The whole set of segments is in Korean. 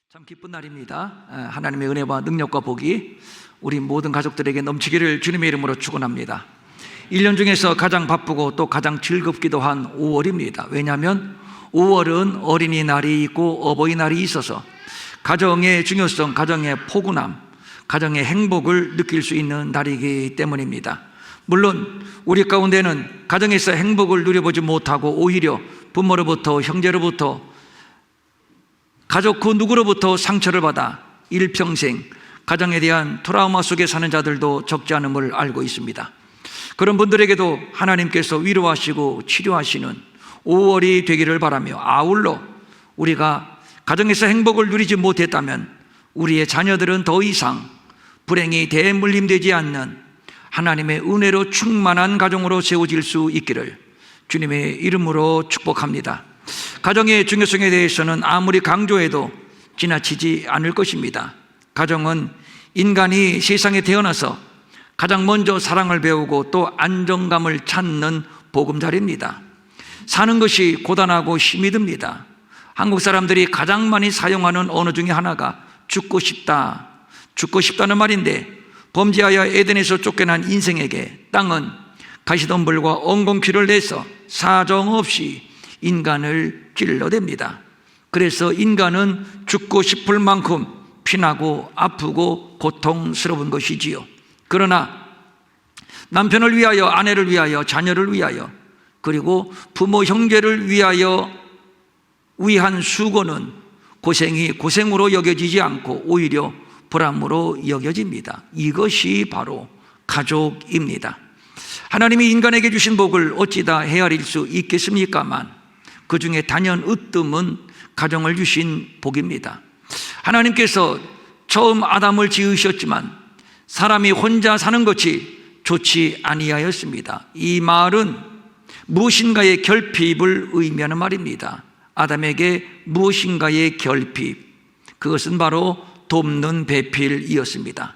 참 기쁜 날입니다. 하나님의 은혜와 능력과 복이 우리 모든 가족들에게 넘치기를 주님의 이름으로 축원합니다. 1년 중에서 가장 바쁘고 또 가장 즐겁기도 한 5월입니다. 왜냐하면 5월은 어린이날이 있고 어버이날이 있어서 가정의 중요성, 가정의 포근함, 가정의 행복을 느낄 수 있는 날이기 때문입니다. 물론 우리 가운데는 가정에서 행복을 누려보지 못하고 오히려 부모로부터, 형제로부터, 가족 그 누구로부터 상처를 받아 일평생 가정에 대한 트라우마 속에 사는 자들도 적지 않음을 알고 있습니다. 그런 분들에게도 하나님께서 위로하시고 치료하시는 5월이 되기를 바라며, 아울러 우리가 가정에서 행복을 누리지 못했다면 우리의 자녀들은 더 이상 불행이 대물림되지 않는 하나님의 은혜로 충만한 가정으로 세워질 수 있기를 주님의 이름으로 축복합니다. 가정의 중요성에 대해서는 아무리 강조해도 지나치지 않을 것입니다. 가정은 인간이 세상에 태어나서 가장 먼저 사랑을 배우고 또 안정감을 찾는 보금자리입니다. 사는 것이 고단하고 힘이 듭니다. 한국 사람들이 가장 많이 사용하는 언어 중에 하나가 죽고 싶다는 말인데, 범죄하여 에덴에서 쫓겨난 인생에게 땅은 가시덤불과 엉겅퀴를 내서 사정없이 인간을 찔러댑니다. 그래서 인간은 죽고 싶을 만큼 피나고 아프고 고통스러운 것이지요. 그러나 남편을 위하여, 아내를 위하여, 자녀를 위하여, 그리고 부모 형제를 위한 수고는 고생이 고생으로 여겨지지 않고 오히려 보람으로 여겨집니다. 이것이 바로 가족입니다. 하나님이 인간에게 주신 복을 어찌다 헤아릴 수 있겠습니까만 그 중에 단연 으뜸은 가정을 주신 복입니다. 하나님께서 처음 아담을 지으셨지만 사람이 혼자 사는 것이 좋지 아니하였습니다. 이 말은 무엇인가의 결핍을 의미하는 말입니다. 아담에게 무엇인가의 결핍, 그것은 바로 돕는 배필이었습니다.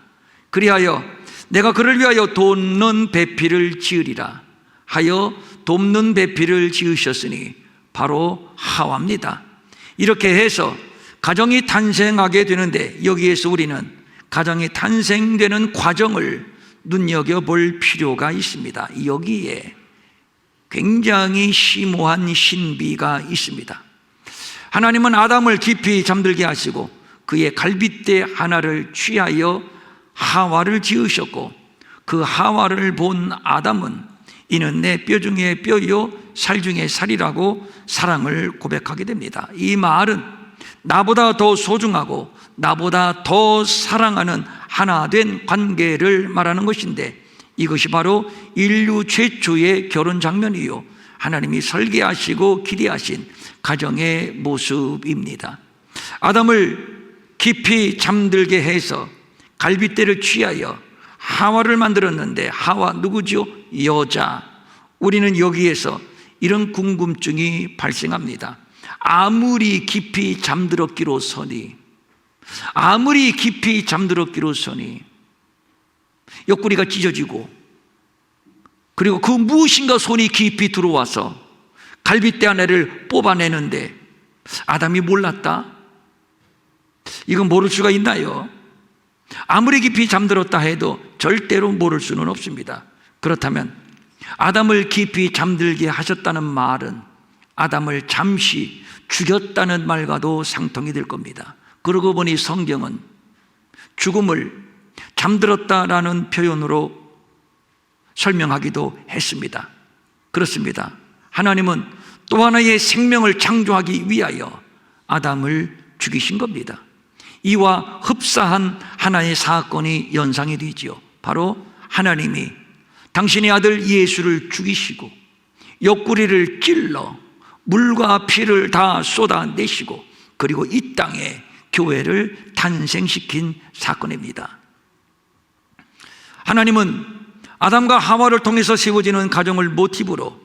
그리하여 내가 그를 위하여 돕는 배필을 지으리라 하여 돕는 배필을 지으셨으니 바로 하와입니다. 이렇게 해서 가정이 탄생하게 되는데, 여기에서 우리는 가정이 탄생되는 과정을 눈여겨볼 필요가 있습니다. 여기에 굉장히 심오한 신비가 있습니다. 하나님은 아담을 깊이 잠들게 하시고 그의 갈빗대 하나를 취하여 하와를 지으셨고, 그 하와를 본 아담은 이는 내 뼈 중에 뼈요 살 중에 살이라고 사랑을 고백하게 됩니다. 이 말은 나보다 더 소중하고 나보다 더 사랑하는 하나 된 관계를 말하는 것인데, 이것이 바로 인류 최초의 결혼 장면이요 하나님이 설계하시고 기대하신 가정의 모습입니다. 아담을 깊이 잠들게 해서 갈빗대를 취하여 하와를 만들었는데, 하와 누구죠? 여자. 우리는 여기에서 이런 궁금증이 발생합니다. 아무리 깊이 잠들었기로서니 옆구리가 찢어지고, 그리고 그 무엇인가 손이 깊이 들어와서 갈빗대 하나를 뽑아내는데 아담이 몰랐다? 이건 모를 수가 있나요? 아무리 깊이 잠들었다 해도 절대로 모를 수는 없습니다. 그렇다면 아담을 깊이 잠들게 하셨다는 말은 아담을 잠시 죽였다는 말과도 상통이 될 겁니다. 그러고 보니 성경은 죽음을 잠들었다라는 표현으로 설명하기도 했습니다. 그렇습니다. 하나님은 또 하나의 생명을 창조하기 위하여 아담을 죽이신 겁니다. 이와 흡사한 하나의 사건이 연상이 되지요. 바로 하나님이 당신의 아들 예수를 죽이시고 옆구리를 찔러 물과 피를 다 쏟아내시고 그리고 이 땅에 교회를 탄생시킨 사건입니다. 하나님은 아담과 하와를 통해서 세워지는 가정을 모티브로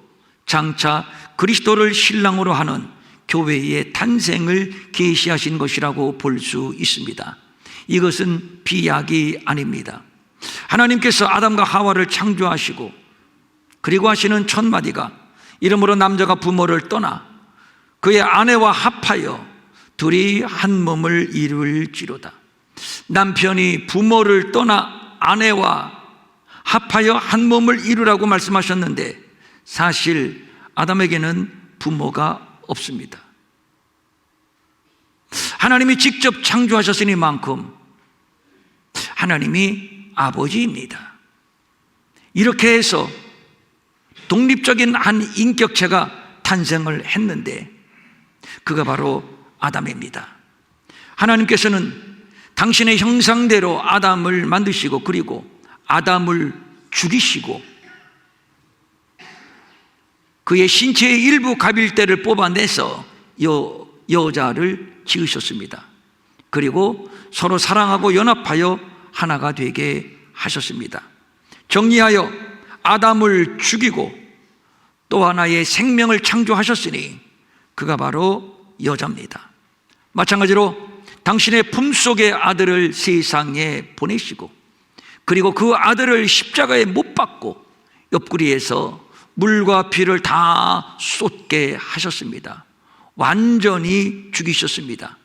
장차 그리스도를 신랑으로 하는 교회의 탄생을 계시하신 것이라고 볼 수 있습니다. 이것은 비약이 아닙니다. 하나님께서 아담과 하와를 창조하시고 그리고 하시는 첫 마디가, 이러므로 남자가 부모를 떠나 그의 아내와 합하여 둘이 한 몸을 이룰지로다. 남편이 부모를 떠나 아내와 합하여 한 몸을 이루라고 말씀하셨는데 사실 아담에게는 부모가 없습니다. 하나님이 직접 창조하셨으니만큼 하나님이 아버지입니다. 이렇게 해서 독립적인 한 인격체가 탄생을 했는데 그가 바로 아담입니다. 하나님께서는 당신의 형상대로 아담을 만드시고 그리고 아담을 죽이시고 그의 신체의 일부 가빌대를 뽑아내서 여자를 지으셨습니다. 그리고 서로 사랑하고 연합하여 하나가 되게 하셨습니다. 정리하여 아담을 죽이고 또 하나의 생명을 창조하셨으니 그가 바로 여자입니다. 마찬가지로 당신의 품속의 아들을 세상에 보내시고 그리고 그 아들을 십자가에 못 박고 옆구리에서 물과 피를 다 쏟게 하셨습니다. 완전히 죽이셨습니다.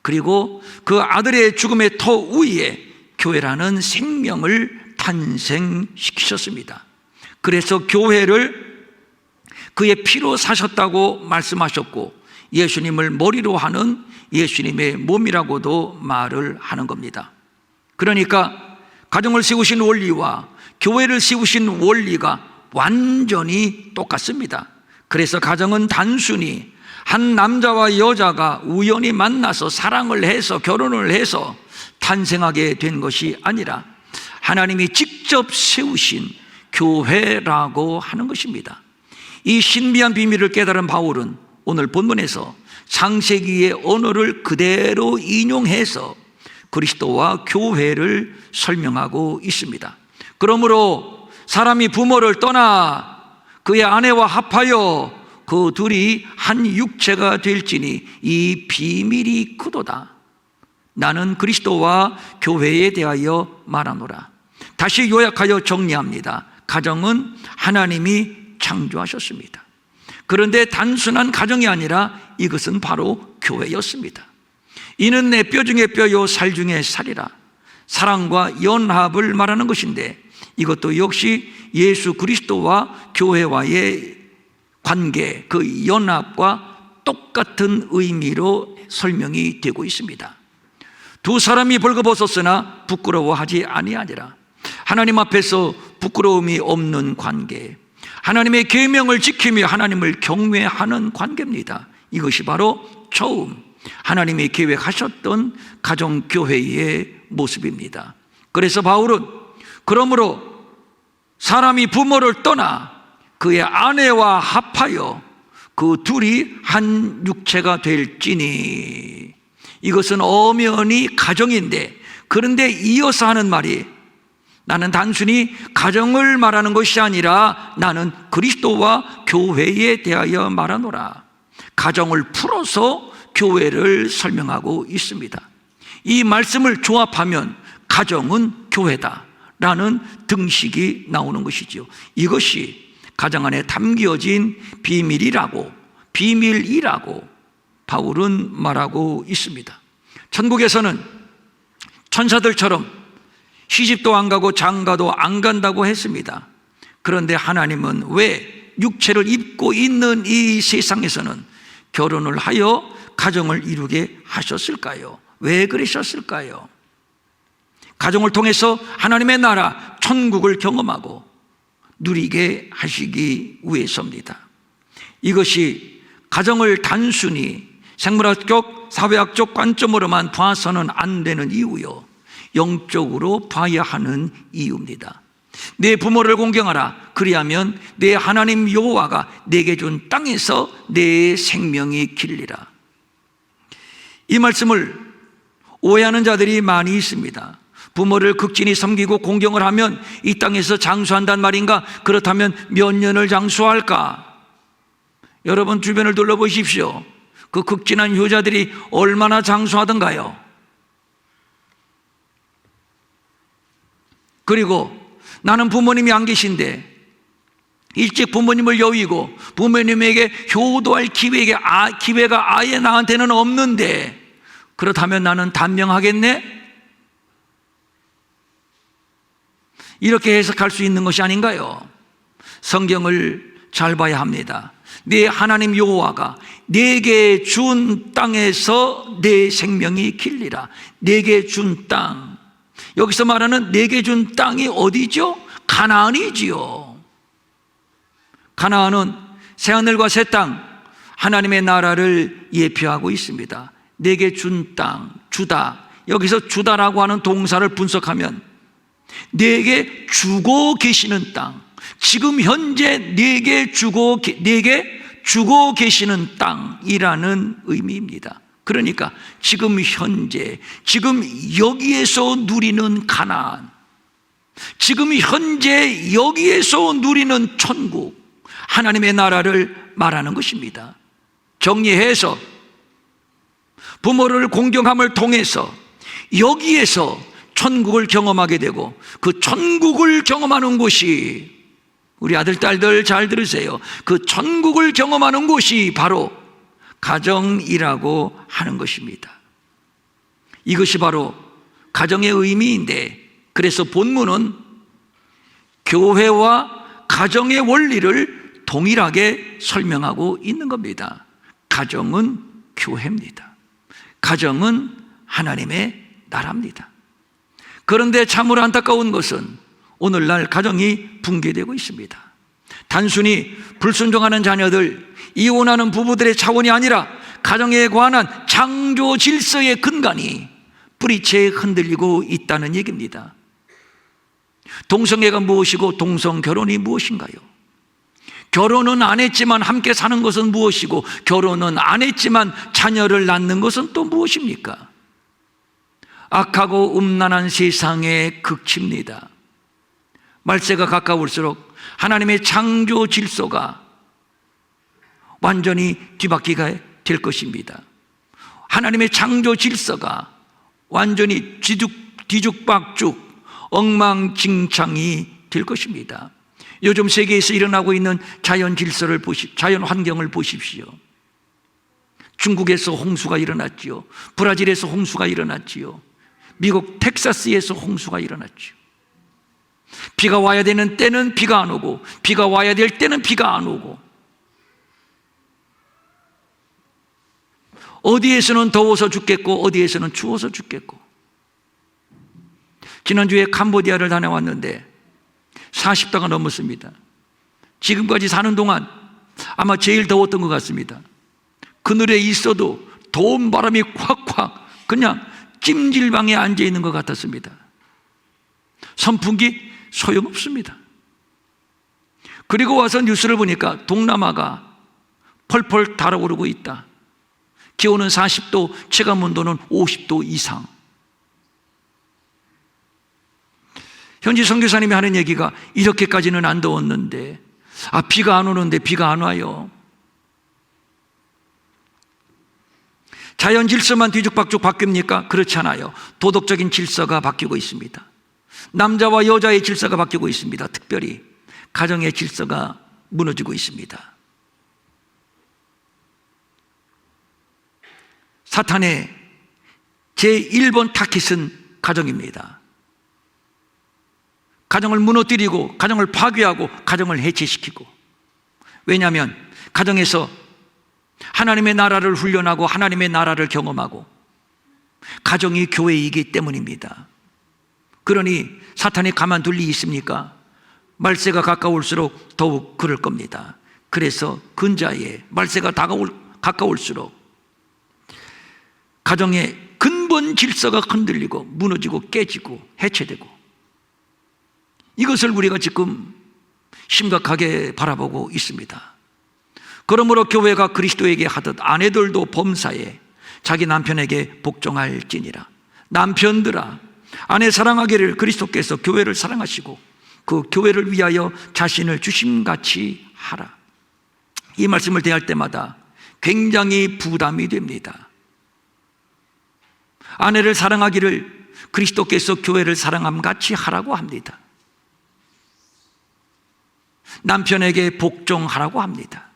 그리고 그 아들의 죽음의 터 위에 교회라는 생명을 탄생시키셨습니다. 그래서 교회를 그의 피로 사셨다고 말씀하셨고 예수님을 머리로 하는 예수님의 몸이라고도 말을 하는 겁니다. 그러니까 가정을 세우신 원리와 교회를 세우신 원리가 완전히 똑같습니다. 그래서 가정은 단순히 한 남자와 여자가 우연히 만나서 사랑을 해서 결혼을 해서 탄생하게 된 것이 아니라 하나님이 직접 세우신 교회라고 하는 것입니다. 이 신비한 비밀을 깨달은 바울은 오늘 본문에서 창세기의 언어를 그대로 인용해서 그리스도와 교회를 설명하고 있습니다. 그러므로 사람이 부모를 떠나 그의 아내와 합하여 그 둘이 한 육체가 될지니 이 비밀이 크도다. 나는 그리스도와 교회에 대하여 말하노라. 다시 요약하여 정리합니다. 가정은 하나님이 창조하셨습니다. 그런데 단순한 가정이 아니라 이것은 바로 교회였습니다. 이는 내 뼈 중에 뼈요 살 중에 살이라. 사랑과 연합을 말하는 것인데 이것도 역시 예수 그리스도와 교회와의 관계, 그 연합과 똑같은 의미로 설명이 되고 있습니다. 두 사람이 벌거벗었으나 부끄러워하지 아니하니라. 하나님 앞에서 부끄러움이 없는 관계, 하나님의 계명을 지키며 하나님을 경외하는 관계입니다. 이것이 바로 처음 하나님이 계획하셨던 가정교회의 모습입니다. 그래서 바울은 그러므로 사람이 부모를 떠나 그의 아내와 합하여 그 둘이 한 육체가 될지니, 이것은 엄연히 가정인데 그런데 이어서 하는 말이 나는 단순히 가정을 말하는 것이 아니라 나는 그리스도와 교회에 대하여 말하노라. 가정을 풀어서 교회를 설명하고 있습니다. 이 말씀을 조합하면 가정은 교회다라는 등식이 나오는 것이죠. 이것이 가정 안에 담겨진 비밀이라고 바울은 말하고 있습니다. 천국에서는 천사들처럼 시집도 안 가고 장가도 안 간다고 했습니다. 그런데 하나님은 왜 육체를 입고 있는 이 세상에서는 결혼을 하여 가정을 이루게 하셨을까요? 왜 그러셨을까요? 가정을 통해서 하나님의 나라 천국을 경험하고 누리게 하시기 위해서입니다. 이것이 가정을 단순히 생물학적, 사회학적 관점으로만 봐서는 안 되는 이유요, 영적으로 봐야 하는 이유입니다. 내 부모를 공경하라. 그리하면 내 하나님 여호와가 내게 준 땅에서 내 생명이 길리라. 이 말씀을 오해하는 자들이 많이 있습니다. 부모를 극진히 섬기고 공경을 하면 이 땅에서 장수한단 말인가? 그렇다면 몇 년을 장수할까? 여러분 주변을 둘러보십시오. 그 극진한 효자들이 얼마나 장수하던가요? 그리고 나는 부모님이 안 계신데 일찍 부모님을 여의고 부모님에게 효도할 기회가 아예 나한테는 없는데 그렇다면 나는 단명하겠네? 이렇게 해석할 수 있는 것이 아닌가요? 성경을 잘 봐야 합니다. 네 하나님 여호와가 내게 준 땅에서 내 생명이 길리라. 내게 준 땅, 여기서 말하는 내게 준 땅이 어디죠? 가나안이지요. 가나안은 새하늘과 새 땅, 하나님의 나라를 예표하고 있습니다. 내게 준 땅, 주다. 여기서 주다라고 하는 동사를 분석하면 내게 주고 계시는 땅, 지금 현재 내게 주고 계시는 땅이라는 의미입니다. 그러니까 지금 현재, 지금 여기에서 누리는 가나안, 지금 현재 여기에서 누리는 천국, 하나님의 나라를 말하는 것입니다. 정리해서 부모를 공경함을 통해서 여기에서 천국을 경험하게 되고, 그 천국을 경험하는 곳이, 우리 아들 딸들 잘 들으세요, 그 천국을 경험하는 곳이 바로 가정이라고 하는 것입니다. 이것이 바로 가정의 의미인데, 그래서 본문은 교회와 가정의 원리를 동일하게 설명하고 있는 겁니다. 가정은 교회입니다. 가정은 하나님의 나라입니다. 그런데 참으로 안타까운 것은 오늘날 가정이 붕괴되고 있습니다. 단순히 불순종하는 자녀들, 이혼하는 부부들의 차원이 아니라 가정에 관한 창조 질서의 근간이 뿌리채 흔들리고 있다는 얘기입니다. 동성애가 무엇이고 동성결혼이 무엇인가요? 결혼은 안 했지만 함께 사는 것은 무엇이고, 결혼은 안 했지만 자녀를 낳는 것은 또 무엇입니까? 악하고 음란한 세상의 극치입니다. 말세가 가까울수록 하나님의 창조 질서가 완전히 뒤바뀌게 될 것입니다. 하나님의 창조 질서가 완전히 뒤죽박죽 엉망진창이 될 것입니다. 요즘 세계에서 일어나고 있는 자연 질서를 자연 환경을 보십시오. 중국에서 홍수가 일어났지요. 브라질에서 홍수가 일어났지요. 미국 텍사스에서 홍수가 일어났지요. 비가 와야 되는 때는 비가 안 오고, 비가 와야 될 때는 비가 안 오고, 어디에서는 더워서 죽겠고 어디에서는 추워서 죽겠고. 지난주에 캄보디아를 다녀왔는데 40도가 넘었습니다. 지금까지 사는 동안 아마 제일 더웠던 것 같습니다. 그늘에 있어도 더운 바람이 콱콱 그냥 찜질방에 앉아 있는 것 같았습니다. 선풍기 소용없습니다. 그리고 와서 뉴스를 보니까 동남아가 펄펄 달아오르고 있다. 기온은 40도, 체감온도는 50도 이상. 현지 선교사님이 하는 얘기가 이렇게까지는 안 더웠는데, 비가 안 오는데 비가 안 와요. 자연 질서만 뒤죽박죽 바뀝니까? 그렇지 않아요. 도덕적인 질서가 바뀌고 있습니다. 남자와 여자의 질서가 바뀌고 있습니다. 특별히 가정의 질서가 무너지고 있습니다. 사탄의 제1번 타깃은 가정입니다. 가정을 무너뜨리고, 가정을 파괴하고, 가정을 해체시키고. 왜냐하면 가정에서 하나님의 나라를 훈련하고 하나님의 나라를 경험하고, 가정이 교회이기 때문입니다. 그러니 사탄이 가만둘 리 있습니까? 말세가 가까울수록 더욱 그럴 겁니다. 그래서 근자에 말세가 가까울수록 가정의 근본 질서가 흔들리고 무너지고 깨지고 해체되고, 이것을 우리가 지금 심각하게 바라보고 있습니다. 그러므로 교회가 그리스도에게 하듯 아내들도 범사에 자기 남편에게 복종할지니라. 남편들아, 아내 사랑하기를 그리스도께서 교회를 사랑하시고 그 교회를 위하여 자신을 주심같이 하라. 이 말씀을 대할 때마다 굉장히 부담이 됩니다. 아내를 사랑하기를 그리스도께서 교회를 사랑함같이 하라고 합니다. 남편에게 복종하라고 합니다.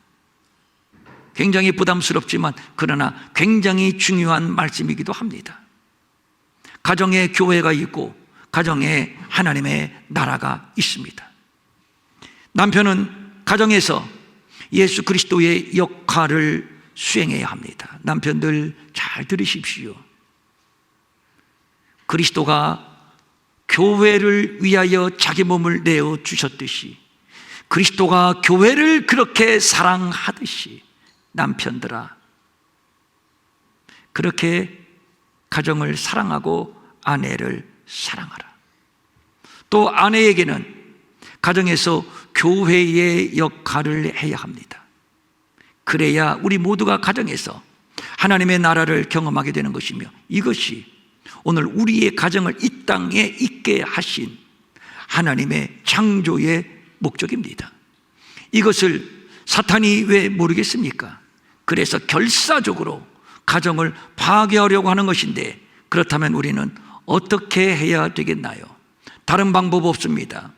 굉장히 부담스럽지만 그러나 굉장히 중요한 말씀이기도 합니다. 가정에 교회가 있고 가정에 하나님의 나라가 있습니다. 남편은 가정에서 예수 그리스도의 역할을 수행해야 합니다. 남편들 잘 들으십시오. 그리스도가 교회를 위하여 자기 몸을 내어 주셨듯이 그리스도가 교회를 그렇게 사랑하듯이 남편들아, 그렇게 가정을 사랑하고 아내를 사랑하라. 또 아내에게는 가정에서 교회의 역할을 해야 합니다. 그래야 우리 모두가 가정에서 하나님의 나라를 경험하게 되는 것이며, 이것이 오늘 우리의 가정을 이 땅에 있게 하신 하나님의 창조의 목적입니다. 이것을 사탄이 왜 모르겠습니까? 그래서 결사적으로 가정을 파괴하려고 하는 것인데, 그렇다면 우리는 어떻게 해야 되겠나요? 다른 방법 없습니다.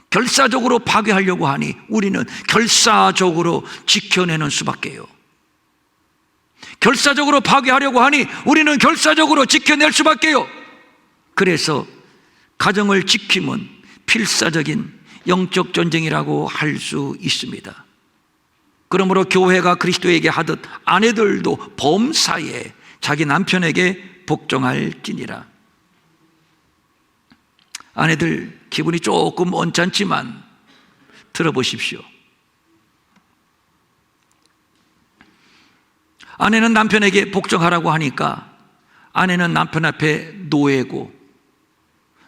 결사적으로 파괴하려고 하니 우리는 결사적으로 지켜내는 수밖에요. 결사적으로 파괴하려고 하니 우리는 결사적으로 지켜낼 수밖에요. 그래서 가정을 지킴은 필사적인 영적 전쟁이라고 할 수 있습니다. 그러므로 교회가 그리스도에게 하듯 아내들도 범사에 자기 남편에게 복종할지니라. 아내들 기분이 조금 언짢지만 들어보십시오. 아내는 남편에게 복종하라고 하니까 아내는 남편 앞에 노예고,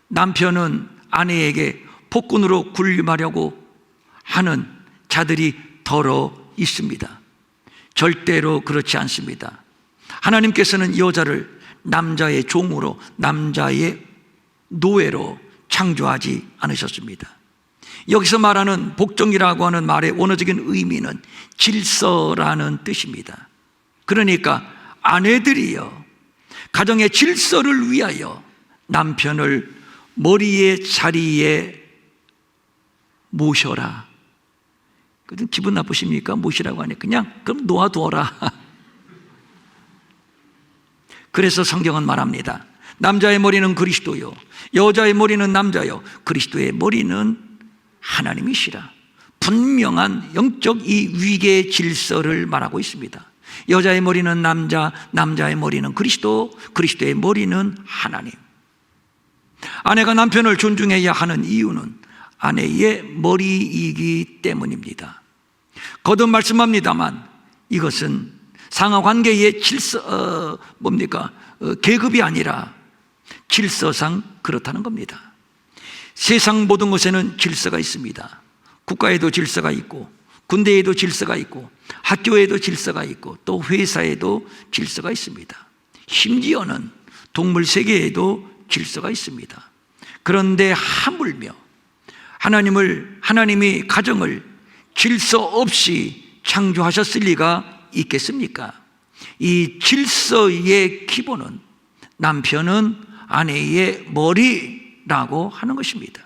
남편은 아내에게 폭군으로 군림하려고 하는 자들이 더러 있습니다. 절대로 그렇지 않습니다. 하나님께서는 여자를 남자의 종으로, 남자의 노예로 창조하지 않으셨습니다. 여기서 말하는 복종이라고 하는 말의 원어적인 의미는 질서라는 뜻입니다. 그러니까 아내들이요, 가정의 질서를 위하여 남편을 머리의 자리에 모셔라. 기분 나쁘십니까? 모시라고 하니 그냥 그럼 놓아두어라. 그래서 성경은 말합니다. 남자의 머리는 그리스도요, 여자의 머리는 남자요, 그리스도의 머리는 하나님이시라. 분명한 영적 이 위계 질서를 말하고 있습니다. 여자의 머리는 남자, 남자의 머리는 그리스도, 그리스도의 머리는 하나님. 아내가 남편을 존중해야 하는 이유는 아내의 머리이기 때문입니다. 거듭 말씀합니다만 이것은 상하관계의 질서, 계급이 아니라 질서상 그렇다는 겁니다. 세상 모든 것에는 질서가 있습니다. 국가에도 질서가 있고, 군대에도 질서가 있고, 학교에도 질서가 있고, 또 회사에도 질서가 있습니다. 심지어는 동물 세계에도 질서가 있습니다. 그런데 하물며 하나님이 가정을 질서 없이 창조하셨을 리가 있겠습니까? 이 질서의 기본은 남편은 아내의 머리라고 하는 것입니다.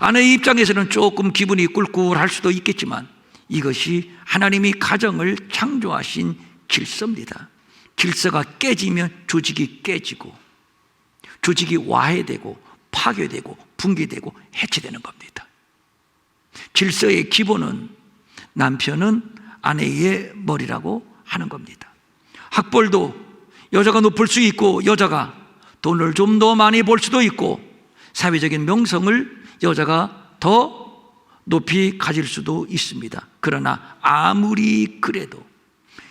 아내의 입장에서는 조금 기분이 꿀꿀할 수도 있겠지만 이것이 하나님이 가정을 창조하신 질서입니다. 질서가 깨지면 조직이 깨지고, 조직이 와해되고 파괴되고 붕괴되고 해체되는 겁니다. 질서의 기본은 남편은 아내의 머리라고 하는 겁니다. 학벌도 여자가 높을 수 있고, 여자가 돈을 좀 더 많이 벌 수도 있고, 사회적인 명성을 여자가 더 높이 가질 수도 있습니다. 그러나 아무리 그래도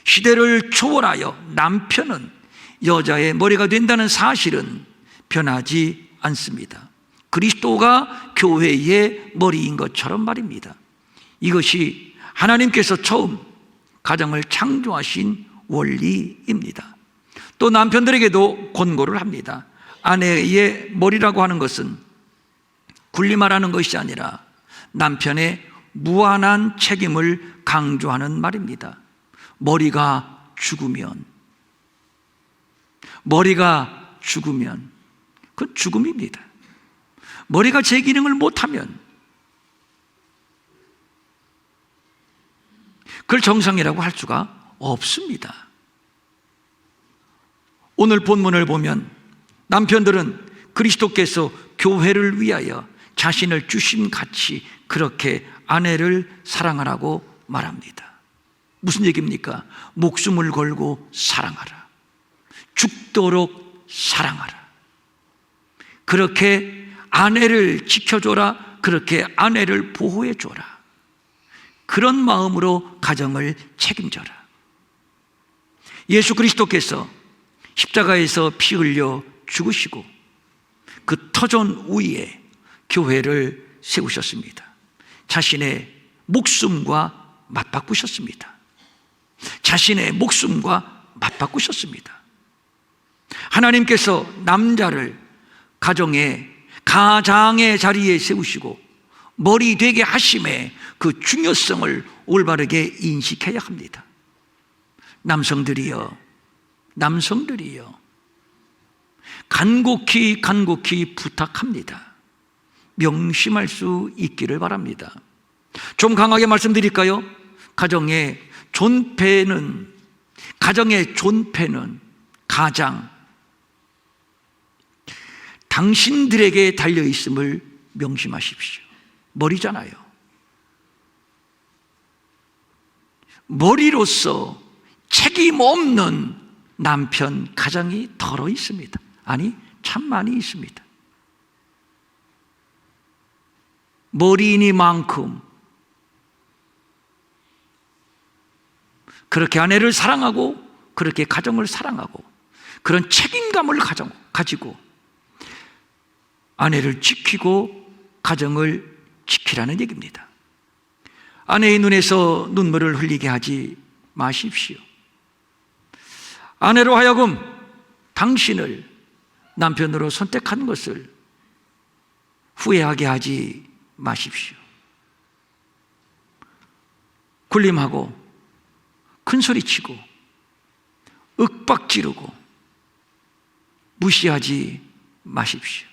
시대를 초월하여 남편은 여자의 머리가 된다는 사실은 변하지 않습니다. 그리스도가 교회의 머리인 것처럼 말입니다. 이것이 하나님께서 처음 가정을 창조하신 원리입니다. 또 남편들에게도 권고를 합니다. 아내의 머리라고 하는 것은 군림하라는 것이 아니라 남편의 무한한 책임을 강조하는 말입니다. 머리가 죽으면 그건 죽음입니다. 머리가 제 기능을 못하면 그걸 정상이라고 할 수가 없습니다. 오늘 본문을 보면 남편들은 그리스도께서 교회를 위하여 자신을 주심같이 그렇게 아내를 사랑하라고 말합니다. 무슨 얘기입니까? 목숨을 걸고 사랑하라. 죽도록 사랑하라. 그렇게 아내를 지켜줘라. 그렇게 아내를 보호해줘라. 그런 마음으로 가정을 책임져라. 예수 그리스도께서 십자가에서 피 흘려 죽으시고 그 터전 위에 교회를 세우셨습니다. 자신의 목숨과 맞바꾸셨습니다. 자신의 목숨과 맞바꾸셨습니다. 하나님께서 남자를 가장의 자리에 세우시고 머리 되게 하심의 그 중요성을 올바르게 인식해야 합니다. 남성들이여 간곡히 부탁합니다. 명심할 수 있기를 바랍니다. 좀 강하게 말씀드릴까요? 가정의 존폐는 당신들에게 달려있음을 명심하십시오. 머리잖아요. 머리로서 책임 없는 남편, 가정이 덜어 있습니다. 아니, 참 많이 있습니다. 머리이니만큼 그렇게 아내를 사랑하고 그렇게 가정을 사랑하고 그런 책임감을 가지고 아내를 지키고 가정을 지키라는 얘기입니다. 아내의 눈에서 눈물을 흘리게 하지 마십시오. 아내로 하여금 당신을 남편으로 선택한 것을 후회하게 하지 마십시오. 굴림하고 큰소리치고 윽박지르고 무시하지 마십시오.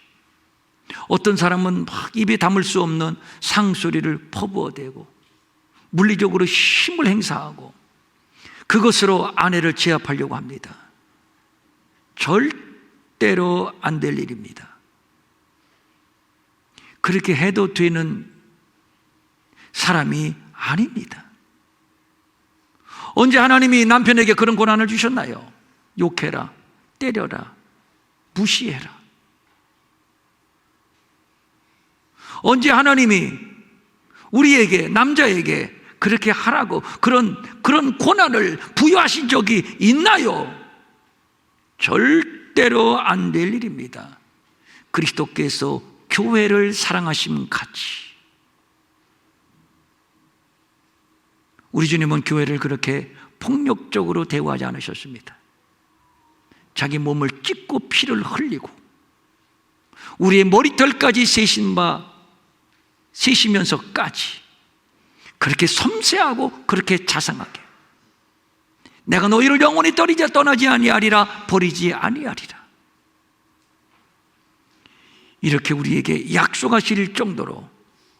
어떤 사람은 막 입에 담을 수 없는 상소리를 퍼부어대고 물리적으로 힘을 행사하고 그것으로 아내를 제압하려고 합니다. 절대로 안 될 일입니다. 그렇게 해도 되는 사람이 아닙니다. 언제 하나님이 남편에게 그런 권한을 주셨나요? 욕해라, 때려라, 무시해라. 언제 하나님이 우리에게, 남자에게 그렇게 하라고 그런 권한을 부여하신 적이 있나요? 절대로 안 될 일입니다. 그리스도께서 교회를 사랑하심 같이 우리 주님은 교회를 그렇게 폭력적으로 대우하지 않으셨습니다. 자기 몸을 찢고 피를 흘리고 우리의 머리털까지 세시면서까지 그렇게 섬세하고 그렇게 자상하게 내가 너희를 영원히 떠나지 아니하리라, 버리지 아니하리라, 이렇게 우리에게 약속하실 정도로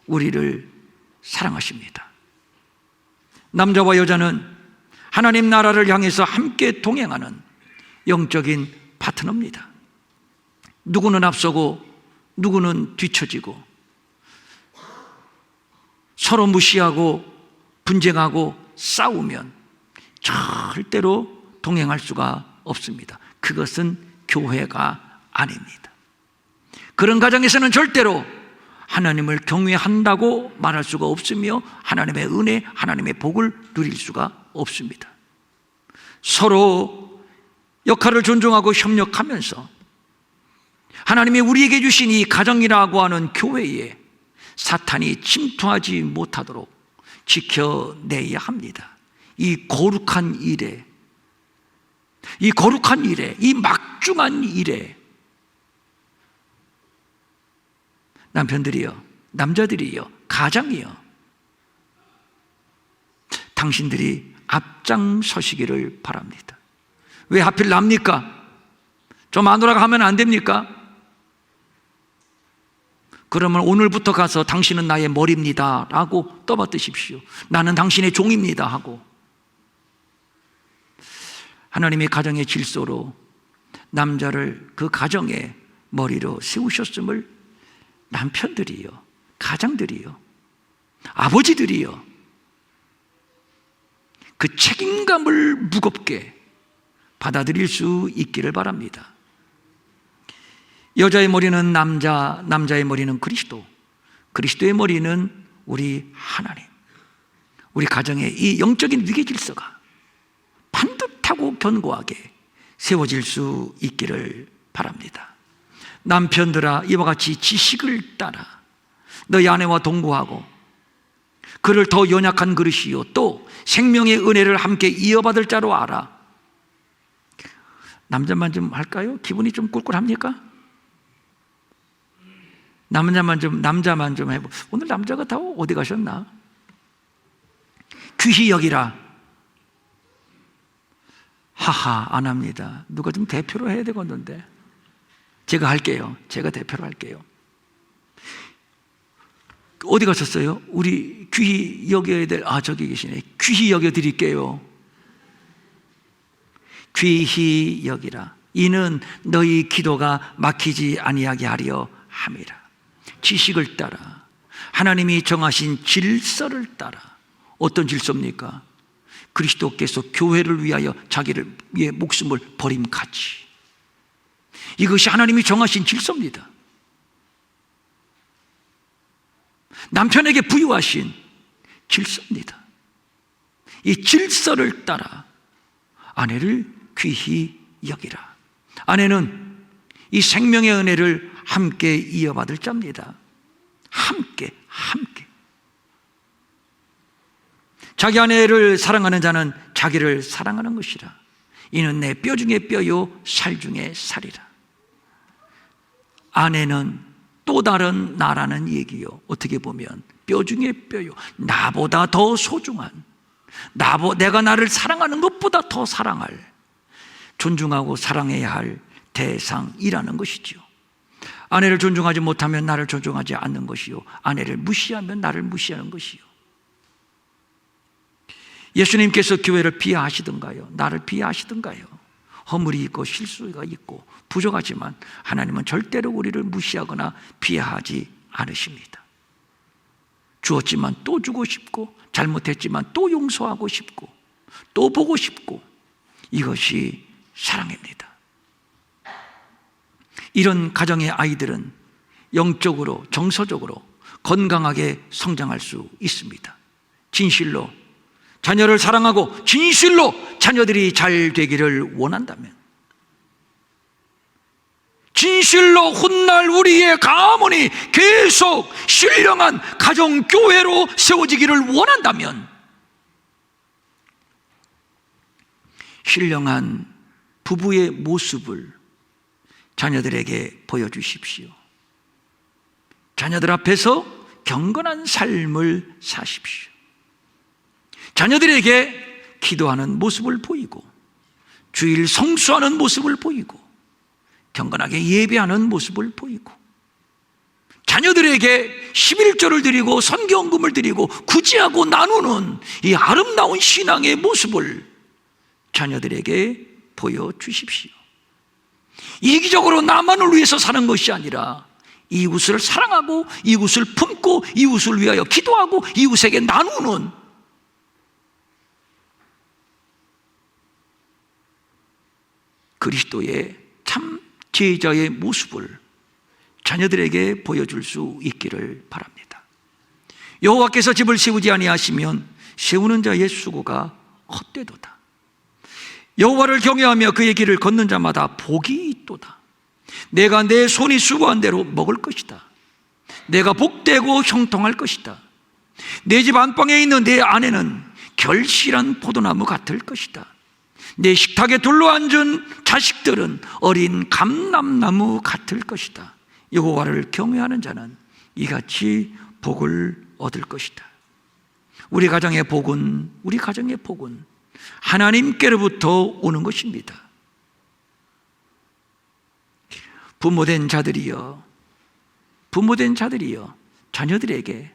우리를 사랑하십니다. 남자와 여자는 하나님 나라를 향해서 함께 동행하는 영적인 파트너입니다. 누구는 앞서고 누구는 뒤처지고 서로 무시하고 분쟁하고 싸우면 절대로 동행할 수가 없습니다. 그것은 교회가 아닙니다. 그런 가정에서는 절대로 하나님을 경외한다고 말할 수가 없으며 하나님의 은혜, 하나님의 복을 누릴 수가 없습니다. 서로 역할을 존중하고 협력하면서 하나님이 우리에게 주신 이 가정이라고 하는 교회에 사탄이 침투하지 못하도록 지켜내야 합니다. 이 거룩한 일에, 이 막중한 일에 남편들이여, 남자들이여, 가장이여, 당신들이 앞장서시기를 바랍니다. 왜 하필 납니까? 좀 마누라가 하면 안 됩니까? 그러면 오늘부터 가서 당신은 나의 머리입니다 라고 떠받드십시오. 나는 당신의 종입니다 하고 하나님의 가정의 질서로 남자를 그 가정의 머리로 세우셨음을 남편들이요, 가장들이요, 아버지들이요, 그 책임감을 무겁게 받아들일 수 있기를 바랍니다. 여자의 머리는 남자, 남자의 머리는 그리스도, 그리스도의 머리는 우리 하나님. 우리 가정의 이 영적인 위계 질서가 반듯하고 견고하게 세워질 수 있기를 바랍니다. 남편들아, 이와 같이 지식을 따라 너희 아내와 동거하고 그를 더 연약한 그릇이요 또 생명의 은혜를 함께 이어받을 자로 알아. 남자만 좀 할까요? 기분이 좀 꿀꿀합니까? 남자만 좀 해보. 오늘 남자가 다 어디 가셨나? 귀히 여기라. 하하, 안 합니다. 누가 좀 대표로 해야 되겠는데. 제가 할게요. 제가 대표로 할게요. 어디 가셨어요? 우리 귀히 여겨야 될, 저기 계시네. 귀히 여겨 드릴게요. 귀히 여기라. 이는 너희 기도가 막히지 아니하게 하려 함이라. 지식을 따라 하나님이 정하신 질서를 따라. 어떤 질서입니까? 그리스도께서 교회를 위하여 자기를 위해 목숨을 버림같이. 이것이 하나님이 정하신 질서입니다. 남편에게 부여하신 질서입니다. 이 질서를 따라 아내를 귀히 여기라. 아내는 이 생명의 은혜를 함께 이어받을 자입니다. 함께. 자기 아내를 사랑하는 자는 자기를 사랑하는 것이라. 이는 내 뼈 중에 뼈요 살 중에 살이라. 아내는 또 다른 나라는 얘기요. 어떻게 보면 뼈 중에 뼈요, 나보다 더 소중한, 내가 나를 사랑하는 것보다 더 사랑할, 존중하고 사랑해야 할 대상이라는 것이죠. 아내를 존중하지 못하면 나를 존중하지 않는 것이요, 아내를 무시하면 나를 무시하는 것이요. 예수님께서 교회를 비하하시던가요? 나를 비하하시던가요? 허물이 있고 실수가 있고 부족하지만 하나님은 절대로 우리를 무시하거나 비하하지 않으십니다. 주었지만 또 주고 싶고, 잘못했지만 또 용서하고 싶고, 또 보고 싶고, 이것이 사랑입니다. 이런 가정의 아이들은 영적으로, 정서적으로 건강하게 성장할 수 있습니다. 진실로 자녀를 사랑하고 진실로 자녀들이 잘 되기를 원한다면, 진실로 훗날 우리의 가문이 계속 신령한 가정교회로 세워지기를 원한다면, 신령한 부부의 모습을 자녀들에게 보여주십시오. 자녀들 앞에서 경건한 삶을 사십시오. 자녀들에게 기도하는 모습을 보이고, 주일 성수하는 모습을 보이고, 경건하게 예배하는 모습을 보이고, 자녀들에게 11조를 드리고 선경금을 드리고 구제하고 나누는 이 아름다운 신앙의 모습을 자녀들에게 보여주십시오. 이기적으로 나만을 위해서 사는 것이 아니라 이웃을 사랑하고 이웃을 품고 이웃을 위하여 기도하고 이웃에게 나누는 그리스도의 참 제자의 모습을 자녀들에게 보여줄 수 있기를 바랍니다. 여호와께서 집을 세우지 아니하시면 세우는 자의 수고가 헛되도다. 여호와를 경외하며 그의 길을 걷는 자마다 복이 있도다. 내가 내 손이 수고한 대로 먹을 것이다. 내가 복되고 형통할 것이다. 내 집 안방에 있는 내 아내는 결실한 포도나무 같을 것이다. 내 식탁에 둘러앉은 자식들은 어린 감람나무 같을 것이다. 여호와를 경외하는 자는 이같이 복을 얻을 것이다. 우리 가정의 복은 하나님께로부터 오는 것입니다. 부모된 자들이여 자녀들에게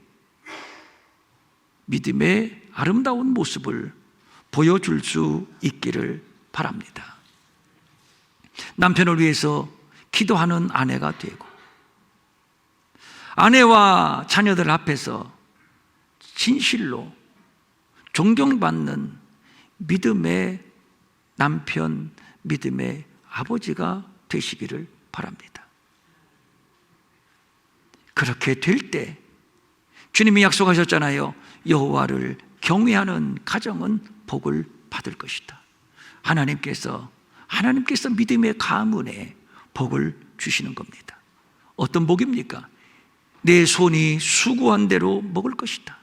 믿음의 아름다운 모습을 보여줄 수 있기를 바랍니다. 남편을 위해서 기도하는 아내가 되고, 아내와 자녀들 앞에서 진실로 존경받는 믿음의 남편, 믿음의 아버지가 되시기를 바랍니다. 그렇게 될 때 주님이 약속하셨잖아요. 여호와를 경외하는 가정은 복을 받을 것이다. 하나님께서 믿음의 가문에 복을 주시는 겁니다. 어떤 복입니까? 내 손이 수고한 대로 먹을 것이다.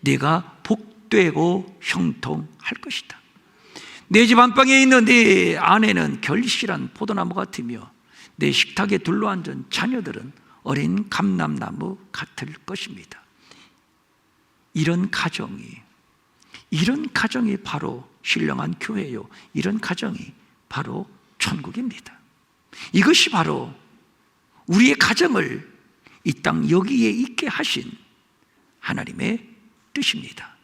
네가 복되고 형통할 것이다. 내 집 안방에 있는 네 아내는 결실한 포도나무 같으며 내 식탁에 둘러앉은 자녀들은 어린 감람나무 같을 것입니다. 이런 가정이 바로 신령한 교회요, 이런 가정이 바로 천국입니다. 이것이 바로 우리의 가정을 이 땅 여기에 있게 하신 하나님의 뜻입니다.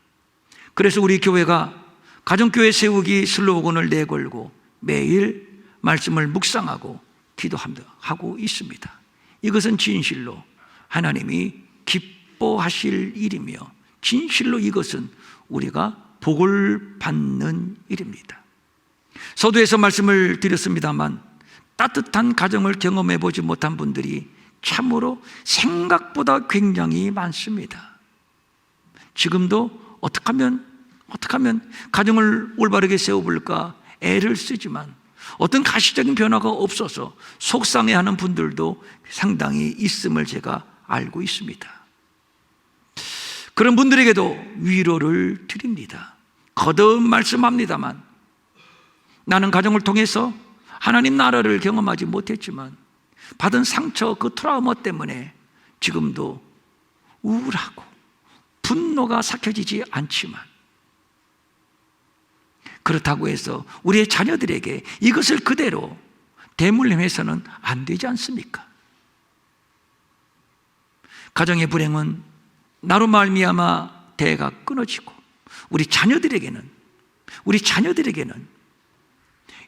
그래서 우리 교회가 가정교회 세우기 슬로건을 내걸고 매일 말씀을 묵상하고 기도하고 있습니다. 이것은 진실로 하나님이 기뻐하실 일이며 진실로 이것은 우리가 복을 받는 일입니다. 서두에서 말씀을 드렸습니다만 따뜻한 가정을 경험해 보지 못한 분들이 참으로 생각보다 굉장히 많습니다. 지금도 어떻게 하면 가정을 올바르게 세워볼까 애를 쓰지만 어떤 가시적인 변화가 없어서 속상해하는 분들도 상당히 있음을 제가 알고 있습니다. 그런 분들에게도 위로를 드립니다. 거듭 말씀합니다만 나는 가정을 통해서 하나님 나라를 경험하지 못했지만 받은 상처, 그 트라우마 때문에 지금도 우울하고 분노가 삭혀지지 않지만, 그렇다고 해서 우리의 자녀들에게 이것을 그대로 대물림해서는 안 되지 않습니까? 가정의 불행은 나로 말미암아 대가 끊어지고 우리 자녀들에게는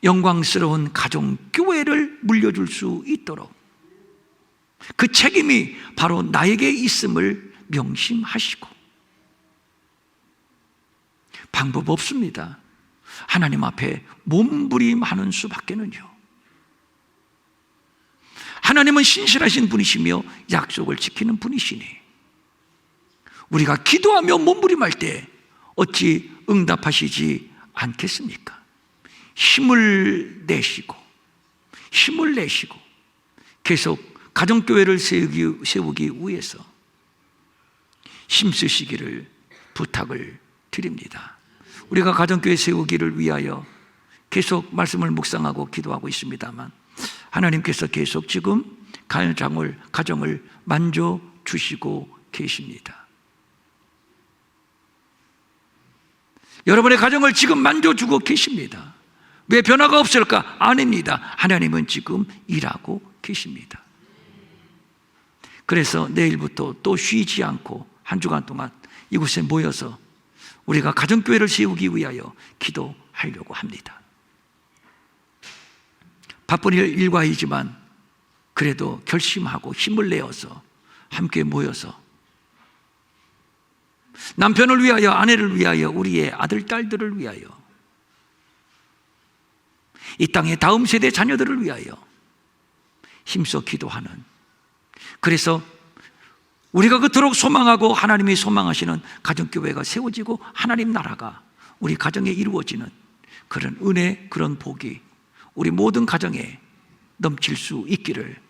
영광스러운 가정교회를 물려줄 수 있도록 그 책임이 바로 나에게 있음을 명심하시고, 방법 없습니다. 하나님 앞에 몸부림하는 수밖에는요. 하나님은 신실하신 분이시며 약속을 지키는 분이시니 우리가 기도하며 몸부림할 때 어찌 응답하시지 않겠습니까? 힘을 내시고 계속 가정교회를 세우기 위해서 힘쓰시기를 부탁을 드립니다. 우리가 가정교회 세우기를 위하여 계속 말씀을 묵상하고 기도하고 있습니다만 하나님께서 계속 지금 가정을 만져주시고 계십니다. 여러분의 가정을 지금 만져주고 계십니다. 왜 변화가 없을까? 아닙니다. 하나님은 지금 일하고 계십니다. 그래서 내일부터 또 쉬지 않고 한 주간 동안 이곳에 모여서 우리가 가정교회를 세우기 위하여 기도하려고 합니다. 바쁜 일과이지만 그래도 결심하고 힘을 내어서 함께 모여서 남편을 위하여, 아내를 위하여, 우리의 아들, 딸들을 위하여, 이 땅의 다음 세대 자녀들을 위하여 힘써 기도하는, 그래서 우리가 그토록 소망하고 하나님이 소망하시는 가정교회가 세워지고 하나님 나라가 우리 가정에 이루어지는 그런 은혜, 그런 복이 우리 모든 가정에 넘칠 수 있기를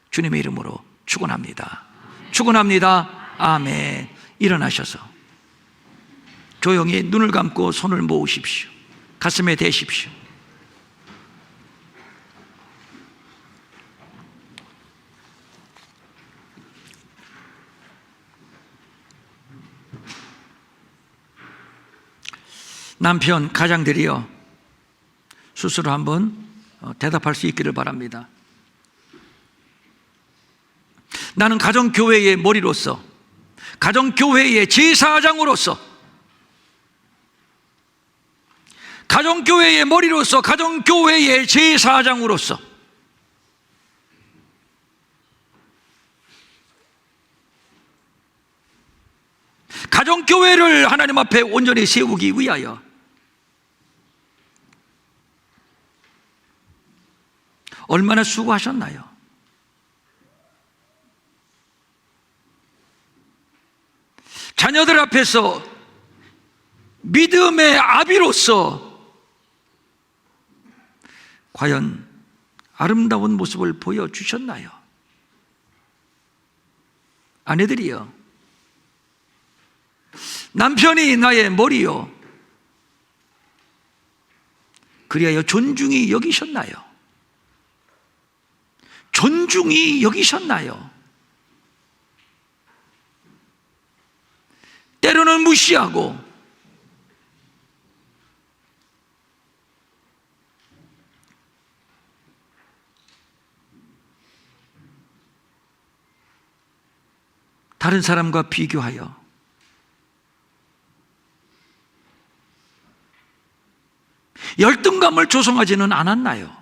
주님의 이름으로 축원합니다. 축원합니다. 아멘. 일어나셔서 조용히 눈을 감고 손을 모으십시오. 가슴에 대십시오. 남편, 가장들이요, 스스로 한번 대답할 수 있기를 바랍니다. 나는 가정교회의 머리로서, 가정교회의 제사장으로서, 가정교회의 머리로서, 가정교회의 제사장으로서 가정교회를 하나님 앞에 온전히 세우기 위하여 얼마나 수고하셨나요? 자녀들 앞에서 믿음의 아비로서 과연 아름다운 모습을 보여주셨나요? 아내들이요, 남편이 나의 머리요, 그리하여 존중히 여기셨나요? 존중히 여기셨나요? 때로는 무시하고, 다른 사람과 비교하여 열등감을 조성하지는 않았나요?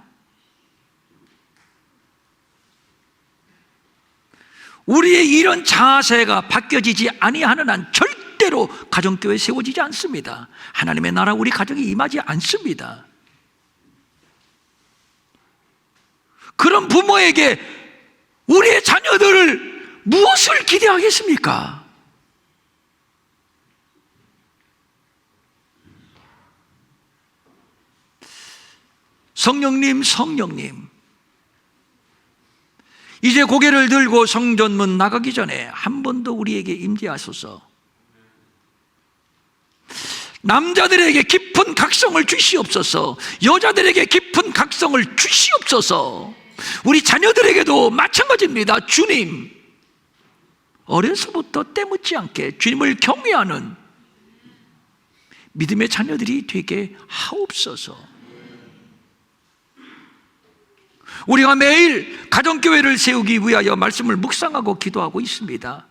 우리의 이런 자세가 바뀌어지지 아니하는 한 절대로 가정교회 세워지지 않습니다. 하나님의 나라 우리 가정에 임하지 않습니다. 그런 부모에게 우리의 자녀들을 무엇을 기대하겠습니까? 성령님, 성령님, 이제 고개를 들고 성전문 나가기 전에 한 번 더 우리에게 임재하소서. 남자들에게 깊은 각성을 주시옵소서. 여자들에게 깊은 각성을 주시옵소서. 우리 자녀들에게도 마찬가지입니다. 주님, 어려서부터 때묻지 않게 주님을 경외하는 믿음의 자녀들이 되게 하옵소서. 우리가 매일 가정교회를 세우기 위하여 말씀을 묵상하고 기도하고 있습니다.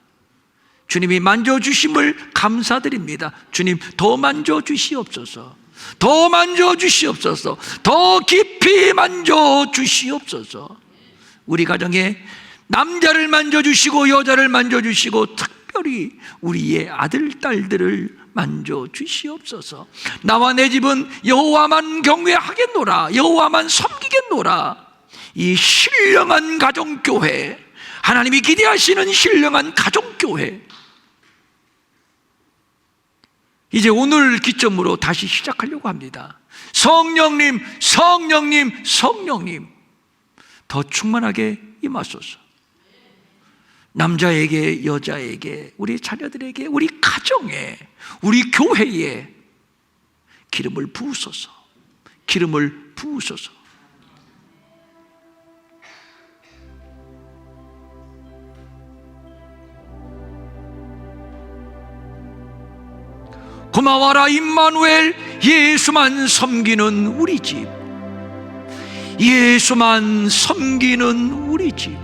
주님이 만져주심을 감사드립니다. 주님, 더 만져주시옵소서. 더 만져주시옵소서. 더 깊이 만져주시옵소서. 우리 가정에 남자를 만져주시고 여자를 만져주시고 특별히 우리의 아들, 딸들을 만져주시옵소서. 나와 내 집은 여호와만 경외하겠노라, 여호와만 섬기겠노라. 이 신령한 가정교회, 하나님이 기대하시는 신령한 가정교회, 이제 오늘 기점으로 다시 시작하려고 합니다. 성령님, 성령님, 성령님, 더 충만하게 임하소서. 남자에게, 여자에게, 우리 자녀들에게, 우리 가정에, 우리 교회에 기름을 부으소서. 기름을 부으소서. 고마워라 임마누엘, 예수만 섬기는 우리 집, 예수만 섬기는 우리 집.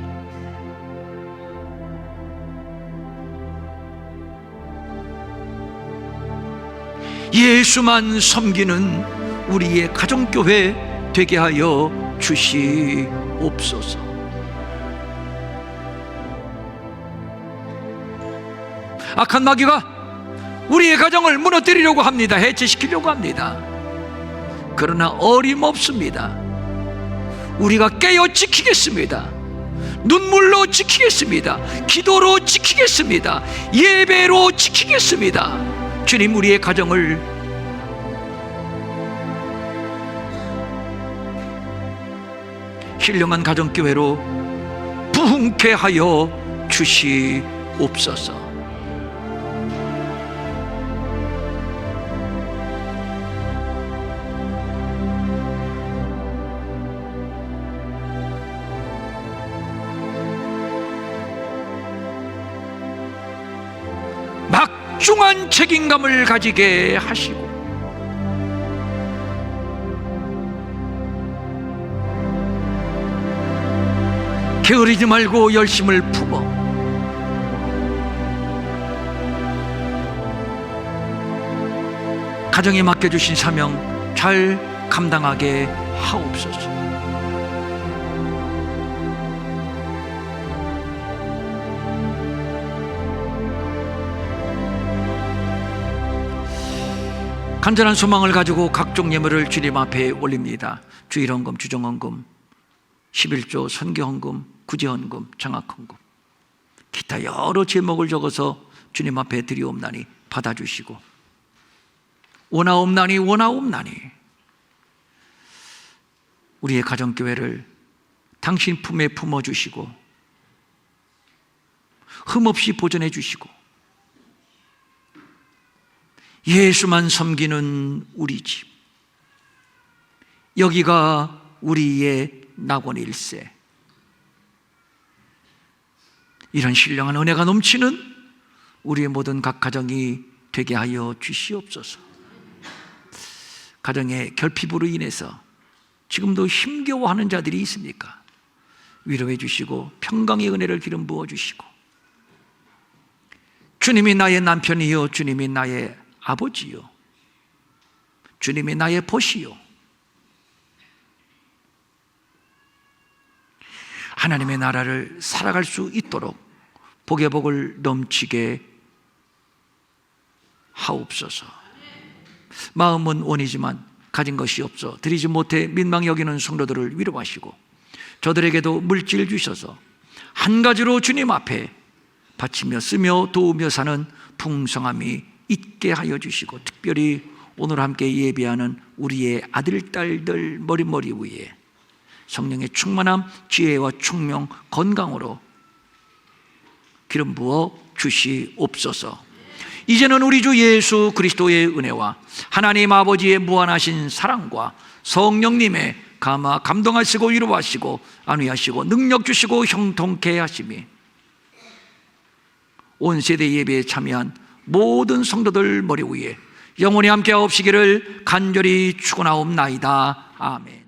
예수만 섬기는 우리의 가정교회 되게 하여 주시옵소서. 악한 마귀가 우리의 가정을 무너뜨리려고 합니다. 해체시키려고 합니다. 그러나 어림없습니다. 우리가 깨어 지키겠습니다. 눈물로 지키겠습니다. 기도로 지키겠습니다. 예배로 지키겠습니다. 주님, 우리의 가정을 신령한 가정교회로 부흥케 하여 주시옵소서. 막중한 책임감을 가지게 하시고 게으르지 말고 열심을 품어 가정에 맡겨주신 사명 잘 감당하게 하옵소서. 간절한 소망을 가지고 각종 예물을 주님 앞에 올립니다. 주일헌금, 주정헌금, 11조, 선교헌금, 구제헌금, 장학헌금, 기타 여러 제목을 적어서 주님 앞에 드리옵나니 받아주시고, 원하옵나니 우리의 가정교회를 당신 품에 품어주시고 흠없이 보존해 주시고 예수만 섬기는 우리 집, 여기가 우리의 낙원일세. 이런 신령한 은혜가 넘치는 우리의 모든 각 가정이 되게 하여 주시옵소서. 가정의 결핍으로 인해서 지금도 힘겨워하는 자들이 있습니까? 위로해 주시고 평강의 은혜를 기름 부어 주시고, 주님이 나의 남편이요, 주님이 나의 아버지요, 주님이 나의 보시요, 하나님의 나라를 살아갈 수 있도록 복의 복을 넘치게 하옵소서. 마음은 원이지만 가진 것이 없어 드리지 못해 민망히 여기는 성도들을 위로하시고, 저들에게도 물질 주셔서 한 가지로 주님 앞에 바치며 쓰며 도우며 사는 풍성함이 있게 하여 주시고, 특별히 오늘 함께 예배하는 우리의 아들, 딸들 머리 위에 성령의 충만함, 지혜와 총명, 건강으로 기름 부어 주시옵소서. 이제는 우리 주 예수 그리스도의 은혜와 하나님 아버지의 무한하신 사랑과 성령님의 감동하시고 위로하시고 안위하시고 능력 주시고 형통케 하심이 온 세대 예배에 참여한 모든 성도들 머리 위에 영원히 함께 하옵시기를 간절히 축원하옵나이다. 아멘.